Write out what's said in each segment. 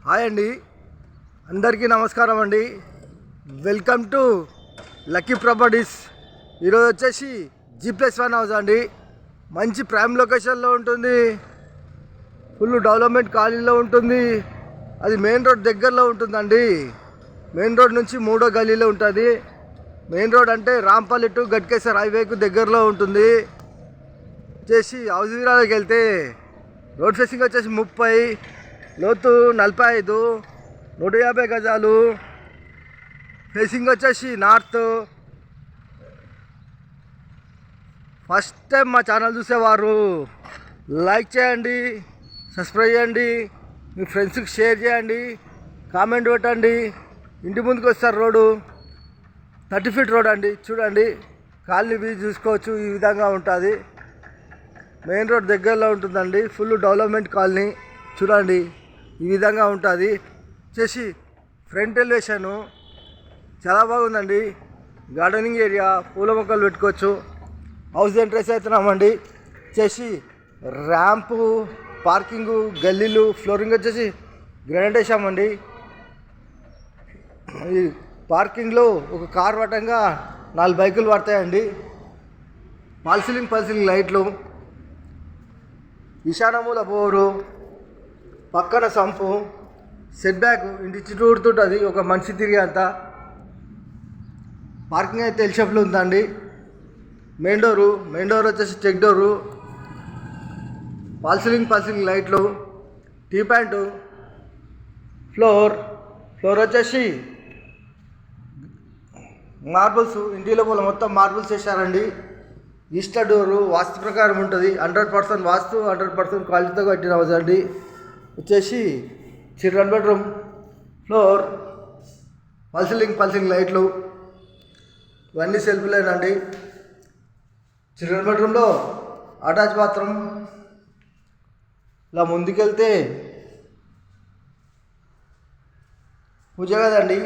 Hi అండి, అందరికీ నమస్కారం అండి. Welcome to lucky properties. ఈరోజు వచ్చేసి G+1 హౌస్ అండి. మంచి ప్రైమ్ లొకేషన్లో ఉంటుంది, ఫుల్ డెవలప్మెంట్ కాలనీలో ఉంటుంది. అది మెయిన్ రోడ్ దగ్గరలో ఉంటుందండి. మెయిన్ రోడ్ నుంచి 3వ గల్లీలో ఉంటుంది. మెయిన్ రోడ్ అంటే రాంపల్లి టు గట్కేసర్ హైవేకు దగ్గరలో ఉంటుంది. వచ్చేసి హౌస్ వివరాలకు వెళ్తే రోడ్ ఫేసింగ్ వచ్చేసి 30, లోతు 45, 150 గజాలు. ఫేసింగ్ వచ్చేసి నార్త్. ఫస్ట్ టైం మా ఛానల్ చూసేవారు లైక్ చేయండి, సబ్స్క్రైబ్ చేయండి, మీ ఫ్రెండ్స్కి షేర్ చేయండి, కామెంట్ పెట్టండి. ఇంటి ముందుకు వస్తారు రోడ్డు 30 ఫీట్ రోడ్ అండి. చూడండి, కాలనీ వ్యూ చూసుకోవచ్చు. ఈ విధంగా ఉంటుంది. మెయిన్ రోడ్ దగ్గరలో ఉంటుందండి. Full development colony. చూడండి, ఈ విధంగా ఉంటుంది. వచ్చేసి ఫ్రంట్ ఎలివేషను చాలా బాగుందండి. గార్డెనింగ్ ఏరియా, పూల మొక్కలు పెట్టుకోవచ్చు. హౌస్ ఎంట్రెన్స్ అవుతున్నామండి. వచ్చేసి ర్యాంపు, పార్కింగు, గల్లీలు, ఫ్లోరింగ్ వచ్చేసి గ్రానైట్ వేసామండి. ఈ పార్కింగ్లో ఒక కార్ పట్టంగా 4 బైకులు పడతాయండి. ఫాల్ సీలింగ్ లైట్లు, ఈశాన్యమూల బోరు, పక్కన సంపు, సెట్ బ్యాక్ ఇంటి చుట్టూరుతుంటుంది, ఒక మనిషి తిరిగి అంతా. పార్కింగ్ అయితే ఎల్ షేప్లో ఉందండి. మెయిన్ డోర్ వచ్చేసి చెక్ డోరు, ఫాల్ సీలింగ్ లైట్లు, టీ ప్యాంటు, ఫ్లోర్ వచ్చేసి మార్బుల్స్. ఇంటి లోపల మొత్తం మార్బుల్స్ వేసారండి. ఈస్ట్ డోరు వాస్తు ప్రకారం ఉంటుంది. 100% వాస్తు, 100% క్వాలిటీతో కట్టిన హౌస్ అండి. వచ్చేసి children bedroom, floor, fall ceiling లైట్లు, ఇవన్నీ సెల్ఫ్లేనండి. చిల్డ్రన్ బెడ్రూమ్లో అటాచ్ బాత్రూమ్. ఇలా ముందుకెళ్తే పూజ కదండి.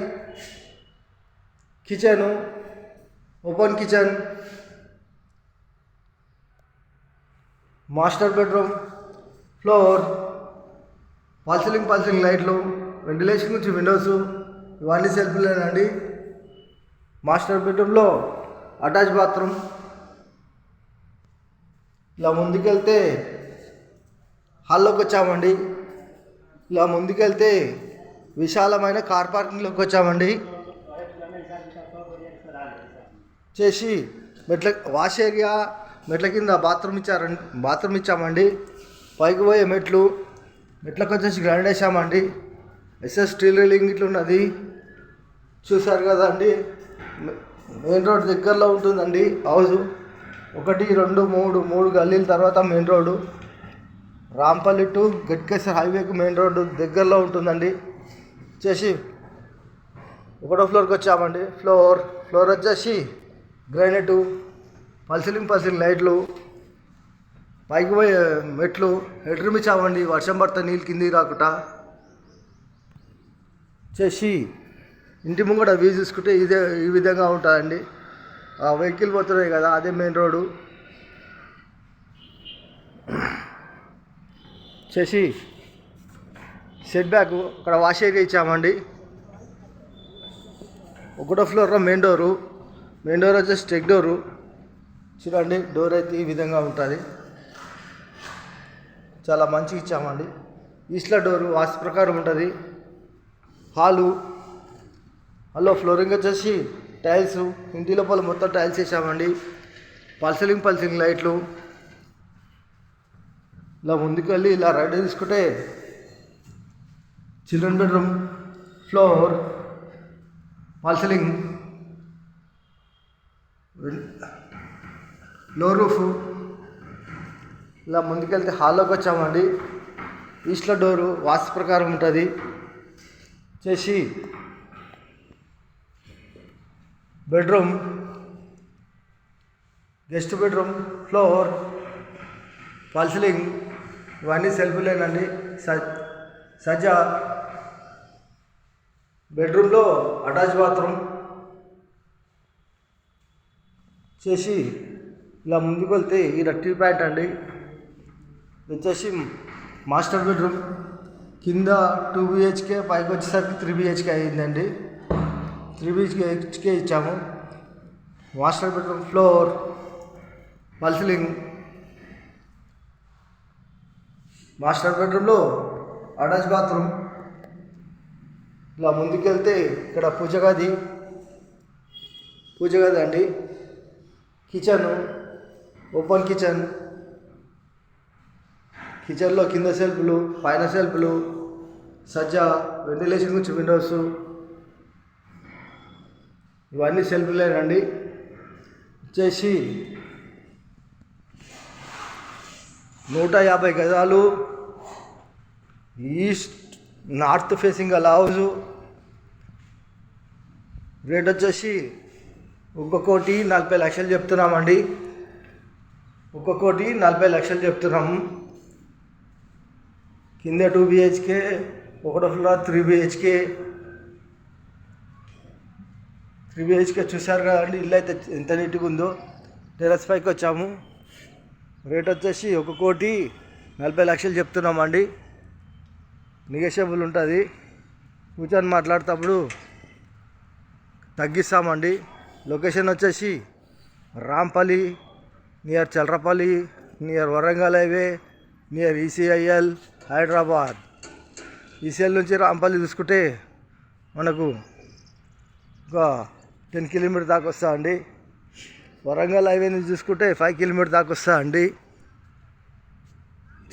Kitchen, open kitchen, master bedroom, floor, fall ceiling లైట్లు, వెంటిలేషన్ నుంచి విండోస్, ఇవన్నీ సెల్ఫ్లేనండి. మాస్టర్ బెడ్రూమ్లో అటాచ్ బాత్రూమ్. ఇలా ముందుకెళ్తే హాల్లోకి వచ్చామండి. ఇలా ముందుకెళ్తే విశాలమైన కార్ పార్కింగ్లోకి వచ్చామండి. చేసి వాష్ ఏరియా, మెట్ల కింద బాత్రూమ్ ఇచ్చామండి. పైకి పోయే మెట్లకు వచ్చేసి గ్రానైట్ వేసామండి. స్టీల్ రైలింగ్ ఇట్లా ఉన్నది, చూసారు కదండి. మెయిన్ రోడ్ దగ్గరలో ఉంటుందండి హౌస్. 1, 2, 3 గల్లీల తర్వాత main road. Rampally to Ghatkesar హైవేకు మెయిన్ రోడ్డు దగ్గరలో ఉంటుందండి. చేసి 1వ ఫ్లోర్కి వచ్చామండి. ఫ్లోర్ వచ్చేసి గ్రానైటు, ఫాల్ సీలింగ్ లైట్లు, పైకి పోయే మెట్లు, హెడ్రూమ్ ఇచ్చామండి. వర్షం పడితే నీళ్ళు కిందికి రాకుండా. చేసి ఇంటి ముంగట వ్యూ చూసుకుంటే ఈ విధంగా ఉంటుందండి. ఆ వెహికల్ పోతున్నాయి కదా, అదే మెయిన్ రోడ్డు. చేసి సెట్ బ్యాక్ అక్కడ వాష్ ఏరియా ఇచ్చామండి. 1వ ఫ్లోర్లో మెయిన్ డోర్ వచ్చేసి చెక్ డోరు. చూడండి, డోర్ అయితే ఈ విధంగా ఉంటుంది. చాలా మంచిగా ఇచ్చామండి. ఈస్ట్లో డోరు వాస్తు ప్రకారం ఉంటుంది. హాల్లో ఫ్లోరింగ్ వచ్చేసి టైల్స్. ఇంటి లోపల మొత్తం టైల్స్ వేసామండి. ఫాల్ సీలింగ్ లైట్లు. ఇలా ముందుకు వెళ్ళి ఇలా రైట్ తీసుకుంటే children bedroom, floor, fall ceiling, లో రూఫ్. ఇలా ముందుకెళ్తే హాల్లోకి వచ్చామండి. ఈస్ట్లో డోరు వాస్తు ప్రకారం ఉంటుంది. చేసి bedroom, guest bedroom, floor, fall ceiling, ఇవన్నీ సెల్ఫ్లేనండి. సజ్జా బెడ్రూమ్లో అటాచ్ బాత్రూమ్. చేసి ఇలా ముందుకు వెళ్తే ఈ టీ ప్యాంట్ అండి. వచ్చేసి మాస్టర్ బెడ్రూమ్, కింద 2 బిహెచ్కే, పైకి వచ్చేసరికి 3 బిహెచ్కే అయ్యిందండి. 3 బిహెచ్కే ఇచ్చాము. మాస్టర్ బెడ్రూమ్ ఫ్లోర్, మల్సిలింగ్. మాస్టర్ బెడ్రూమ్లో అటాచ్ బాత్రూమ్. ఇలా ముందుకెళ్తే ఇక్కడ పూజ గది అండి. కిచెన్, ఓపెన్ కిచెన్లో కింద సెల్ఫ్లు, పైన సెల్ఫ్లు, సజ్జ, వెంటిలేషన్ గురించి విండోస్, ఇవన్నీ సెల్ఫ్లేనండి. వచ్చేసి 150 గజాలు, ఈస్ట్ నార్త్ ఫేసింగ్ అలా హౌజు. రేట్ వచ్చేసి 1,40,00,000 చెప్తున్నామండి. 1,40,00,000 చెప్తున్నాము. కింద 2 బిహెచ్కే, ఒకటో ఫ్లోర్ 3 బిహెచ్కే. 3 బిహెచ్కే చూసారు కదండి, ఇల్లు అయితే ఎంత నీట్గా ఉందో. టెర్రస్ పైకి వచ్చాము. రేట్ వచ్చేసి 1,40,00,000 చెప్తున్నామండి. నెగోషియబుల్ ఉంటుంది. కూర్చొని మాట్లాడేటప్పుడు తగ్గిస్తామండి. లొకేషన్ వచ్చేసి Rampally, near Cherlapally, near Warangal highway, near ECIL, Hyderabad. ECIL నుంచి రాంపల్లి చూసుకుంటే మనకు ఒక 10 కిలోమీటర్ దాకా వస్తా అండి. వరంగల్ హైవే నుంచి చూసుకుంటే 5 కిలోమీటర్ దాకా వస్తా అండి.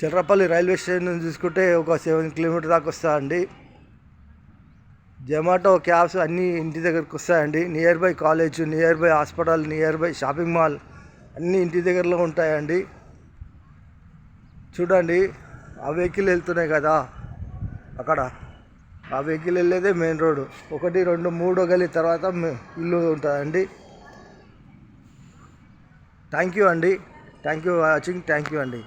చల్రపల్లి రైల్వే స్టేషన్ నుంచి చూసుకుంటే ఒక 7 కిలోమీటర్ దాకా వస్తా అండి. జొమాటో, క్యాబ్స్ అన్నీ ఇంటి దగ్గరకు వస్తాయండి. Near by college, near by hospital, near by shopping mall అన్నీ ఇంటి దగ్గరలో ఉంటాయండి. చూడండి, ఆ వెహికల్ వెళ్తున్నాయి కదా అక్కడ, ఆ వెహికల్ వెళ్ళేదే మెయిన్ రోడ్డు. 1, 2, 3 గలి తర్వాత ఇల్లు ఉంటుందండి. థ్యాంక్ యూ అండి. Thank you watching. Thank you అండి.